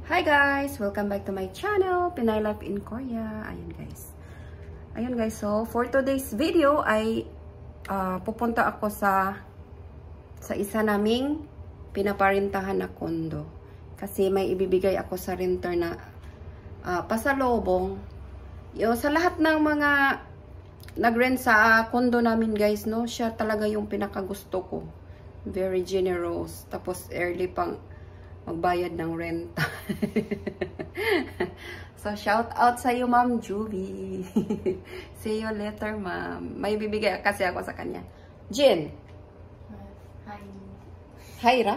Hi guys! Welcome back to my channel, Pinay Life in Korea. Ayun guys, so for today's video ay pupunta ako sa isa naming pinaparintahan na kondo. Kasi may ibibigay ako sa renter na pasalubong. Sa lahat ng mga nag-rent sa kondo namin guys, no, siya talaga yung pinakagusto ko. Very generous. Tapos early pang magbayad ng renta. So, shout out sa iyo, Ma'am Juby. See you later, Ma'am. May bibigay kasi ako sa kanya. Jin. Hi. Hi, Ra.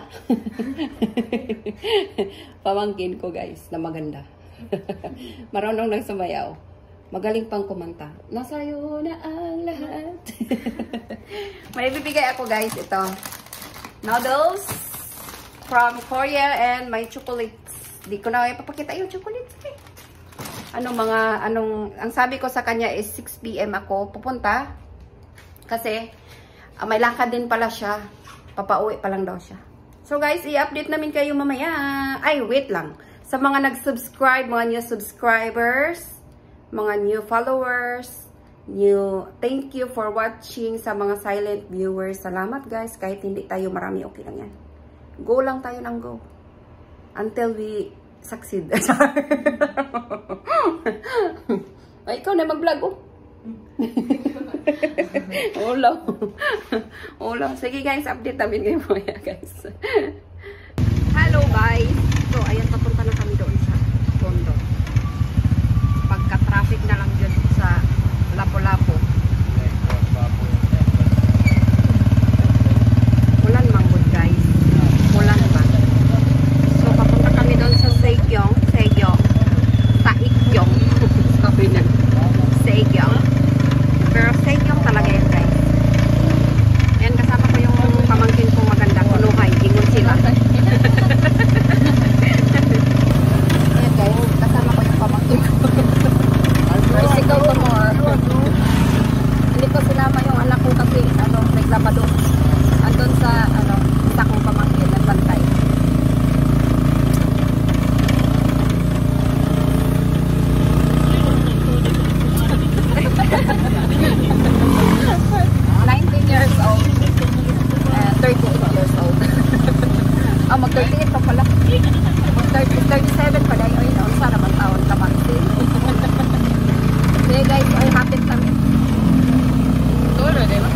Pamangkin ko, guys, na maganda. Marunong lang sumayaw. Magaling pang kumanta. Nasa'yo na ang lahat. May bibigay ako, guys, ito. Noodles from Korea and my chocolates. Di ko na ipapakita yung chocolates. Ang sabi ko sa kanya is 6 PM ako pupunta. Kasi may lakad din pala siya. Papauwi pa lang daw siya. So guys, i-update namin kayo mamaya. Ay, wait lang. Sa mga nag-subscribe, mga new subscribers, mga new followers, thank you for watching. Sa mga silent viewers, salamat guys. Kahit hindi tayo marami, okay lang yan. Go lang tayo ng go. Until we succeed. Ay, ikaw na mag-vlog, oh. Ulo. Sige guys, update namin ngayon mo ya guys. Hello guys. So, ayan, papunta na kami doon sa kondo. Pagka-traffic na lang dyan sa Lapu-Lapu. Ulan manggod guys. Ulan ba? So, papunta kami doon sa Sejong. Taekyong. Sabi na. Sejong. Pero Sejong talaga yan guys. Ayan, kasama ko yung pamangkin kong maganda. Kunuhay. Ingon sila. Ayan guys, kasama ko yung pamangkin ko. Bicycle to more. Hindi ko sinama yung anak ko kasi naglabado. Andun sa isa kong pamangkin na bantay. 19 years old. 38 years old. Mag-38 pa pala. 37 pala. Ay, sana naman taon ka magsin. Okay guys, ay hapit kami. Tulo, di ba?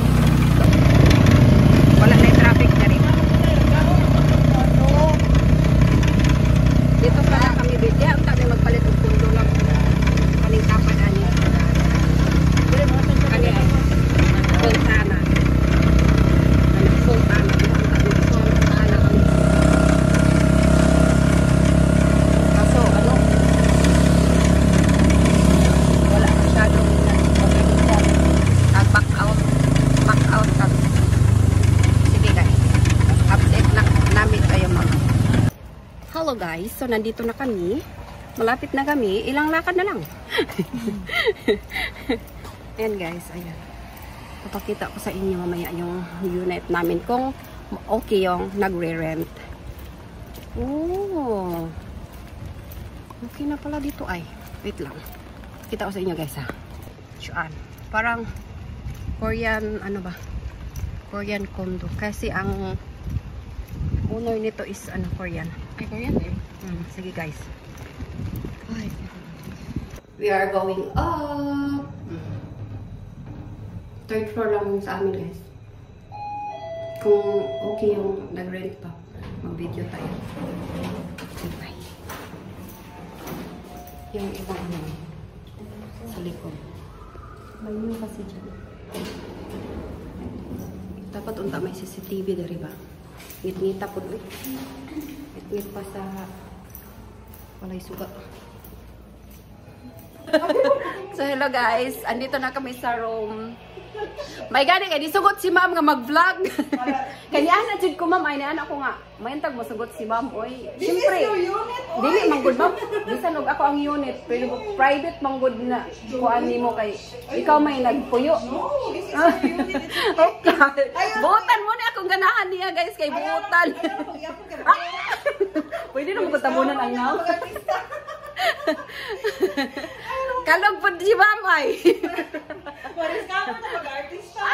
Wala na yung traffic na rin. Dito pala kami bigya. Ang kami magpalit ng pundo lang. Kaning kapan niya. Kani ay Sultana. Sultana. Kaso, wala masyadong back out kami. Sige guys, update na namin kayo mga. Hello guys, so nandito na kami. Malapit na kami, ilang lakad na lang. Ayan guys, ayan. Papakita ko sa inyo mamaya yung unit namin kung okay yung nagre-rent. Oh. Okay na pala dito ay. Wait lang. Kita ko sa inyo guys ha. Saan? Parang Korean, Korean condo. Kasi ang owner nito is Korean. Ay, Korean eh. Sige guys. We are going up. Third floor lang sa amin guys. Kung okay yung nag-rent pa, mag-video tayo. Bye. Yung ibang sa likod. May nyo kasi dyan. Dapat unta may CCTV dari ba? Ngit-ngita po doon. Ngit-ngit pa sa walay suga. So hello guys, andito na kami sa room. May gani kay disugot si ma'am nga mag-vlog. Kanya na jud ko ma'am, ay na ko nga. Mayantag mo sugot si ma'am oy. Siyempre. Dili manggod ma'am. Bisan og ako ang unit, pero private manggod na kuan nimo kay ikaw may nagpuyo. No, this is your unit. Okay. Buutan mo ni akong ganahan niya guys kay buutan. Ayaw, pag-iapon ka. Pwede na magpatabunan ang naw. Kalog po si mamay. Paris ka mo na mag-artista.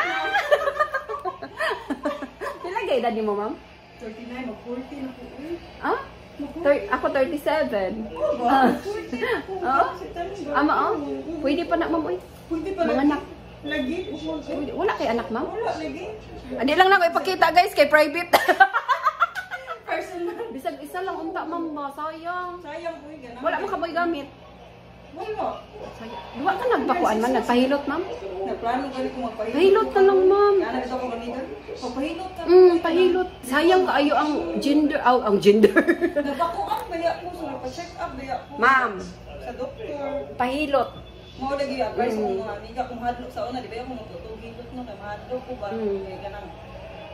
Pila gay edad mo ma'am? 39 o 40 na po. Ah? Ako 37. Ama oh. Pwede pa na ma'am oy. Pwede pa Mga anak. Lagi. Pwede. Wala kay anak ma'am. Wala lagi. Andi lang na ko ipakita guys kay private. Personal. Bisag isa lang unta ma'am ba sayang. Sayang po yung ganun. Wala mo ka mo'y gamit. Wala. Duwa ka nagpakuan man nagpahilot ma'am. Naplano ka rin kung magpahilot. Pahilot na lang ma'am. Kaya na ito ko manigan. Pahilot ka. Pahilot. Sayang kaayo ang gender, ang gender. Nabakuan baya ko sa nagpa-check up baya ko. Ma'am, Sa doktor. pahilot. Mao lagi advice ko mga amiga kung hadlok sa una di ba ako magtutugilot no kay mahadlok ko ba kay ganang.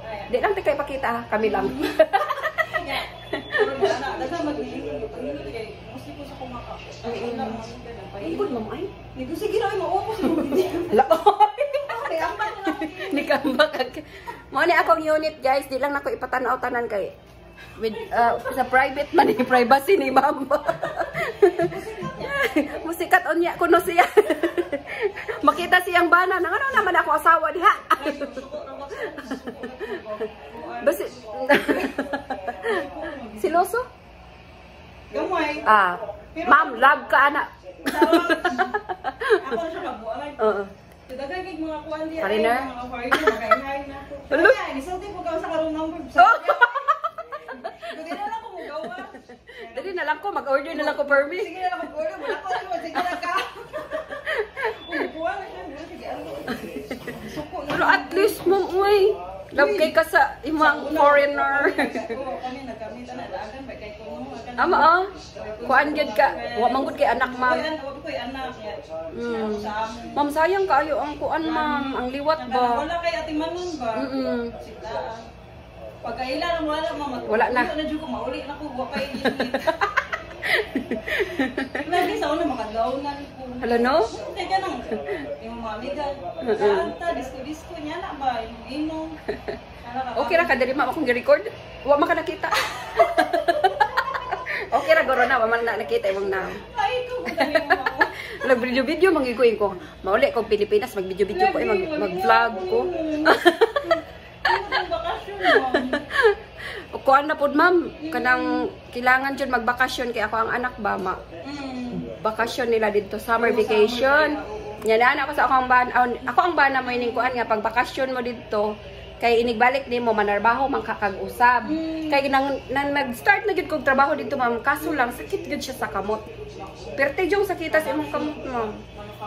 Ay. Di lang tika ipakita ha, kami lang. Pero na daga maglilingkod pahilot kay musti ko sa kumaka. Ay lang mo Pahilot ma'am ay. Nigo sige ra mao ko sa video. Hala. Ay ampat na. Ni kambak. Mo ni akong unit guys, di lang nako ipatanaw tanan kay with sa private man ni privacy ni ma'am. Musikat unya kuno siya. Makita siyang bana nang ano naman ako asawa diha. Basi siloso? Gamay. Ma'am, love ka anak. Ako siya kabuan. Oo. Dagan kay mga kuan diya. Foreigner? Mga foreigner magay-hay na. Hello? Kaya ni sulti ko ka sa karong number. Dili na lang ko mugawa. Dali na lang ko, mag-order na lang ko permit. Sige na lang mag-order, wala ko ano, sige na ka. Kuan na siya, sige ano. Suko na. Pero at least ma'am, uy, love kay ka sa imang foreigner. Kami nagkamit na daagan ba kay kuno. Ama kuan gyud ka, wa manggod kay anak ma'am. Wag ko'y anak. Sa amon. Ma'am sayang kaayo ang kuan ma'am, ang liwat ba. Wala kay Ate Manon ba? Sila. Pagkaila wala mama. Wala na. Wala jud ko mauli na ko wa kay unit. Lagi sa una makadlawnan ko. Hala no? Kaya ka nang yung mga amiga. Kanta, disco niya na ba? Inom. Okay ra ka dali ma'am akong gi-record. Wa man ka nakita. Okay ra goro na, wa man na nakita imong na. Ay, ito ko dali mo. Nag-video mangiguin ko. Mauli ko Pilipinas mag-video ko mag-vlog ko. Kuan na pud ma'am, kanang kailangan jud magbakasyon kay ako ang anak ba ma. Bakasyon nila dito, summer vacation. Nya na ako sa akong ban, ako ang bana mo ining kuan nga pag bakasyon mo dito kay inigbalik nimo manarbaho man kakag-usab. Kay nang nag-start na gid kog trabaho dito ma'am, kaso lang sakit gid siya sa kamot. Perte jong sakita sa imong kamot ma'am.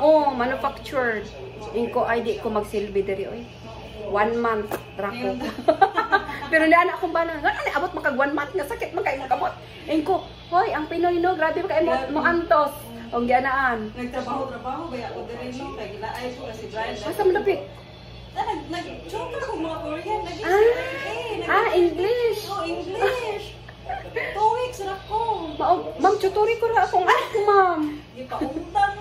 Oh, manufactured. Inko ay di ko magsilbi diri oy. 1 month rako. Pero ni anak kong bana, ngano ni abot makag 1 month nga sakit man kay imong kamot. Inko, hoy, ang Pinoy no, grabe pa kay mo antos. Og gianaan. Nagtrabaho ba ya ko diri no kay gilaay ko kasi Brian. Asa man dapit? Nag-joke ko mga Korean lagi. English. Oh, English. 2 weeks ra ko. Ma'am, tuturi ko ra akong anak ko, ma'am. Di pa untang.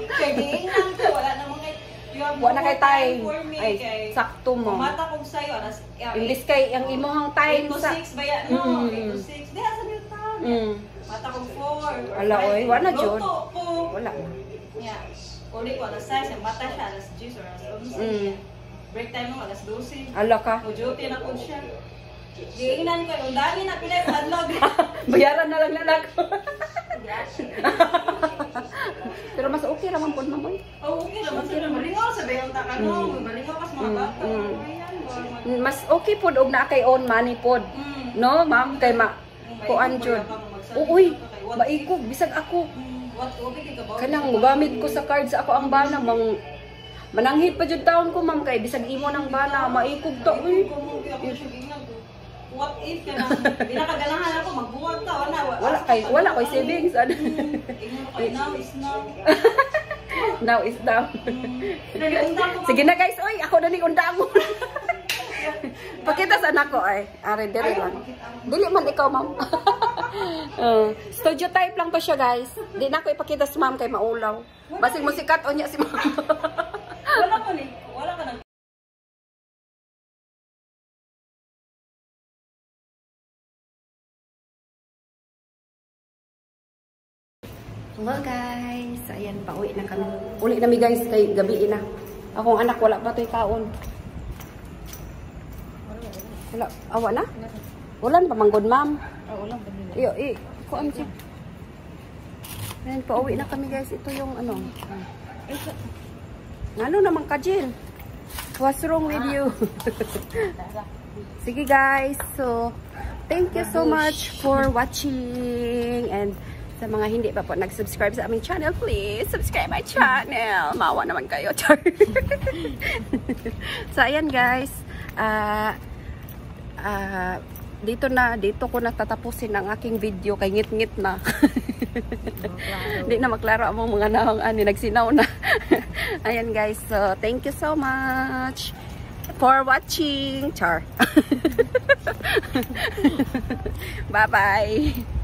Kay giingnan ko wala namang kay Wala na kay time. for me, Ay, kay sakto mo. mata kong sayo alas Imbis kay ang imong time 8 to sa 6 ba yan? No, 8 to 6. Di asa yung time. Mata kong 4. Ala, oy, wala jud. Luto ko. Wala na. Yeah. Uli ko alas 6, yung mata siya alas 10 or alas 11. Break time mo alas 12. Ala ka. O duty na ko siya. Giingnan ko yung dami na pilay adlog. Bayaran na lang nalag. Pero mas okay raman po naman. Oh, okay naman sila. Malingaw sa bayong takanong. Malingaw kas mga bata. Ayan, Mas okay po og na kay own money pod. No, ma'am, kay kuan jud. Uy, maikog bisag ako. Kanang mogamit ko sa card sa ako ang bana mananghit pa jud taon ko ma'am kay bisag imo nang bana maikog to. Uy. What if ka na? Binakaganahan ako, magbuwag ka. Wala koy savings. Now is now. Now is now. Sige na guys, oy, ako na ni undang mo. Pakita sa anak ko ay. Are diri lang. Dili man ikaw, ma'am. Studio type lang to siya, guys. Di na ko ipakita sa ma'am kay maulaw. Basig mo sikat o niya si ma'am. Wala ka ni. Wala ka nang. Hello guys. Ayan, pauwi na kami. Uli nami guys kay gabi na. Akong anak wala pa to'y kaon. Wala, awa na? Ulan pa manggod, ma'am. Ulang pa nila. Iyo, kuan siya. Ayan, pauwi na kami guys. Ito yung ano. Ano naman ka, Jill? What's wrong with you? Sige guys. So, thank you so much for watching. And sa mga hindi pa po nag-subscribe sa aming channel, please subscribe my channel. Mawa naman kayo. So, ayan guys. Dito ko natatapusin ang aking video kay ngit-ngit na. Hindi na maklaro ang mga naong nagsinaw na. Ayan guys, so thank you so much for watching. Char. Bye-bye.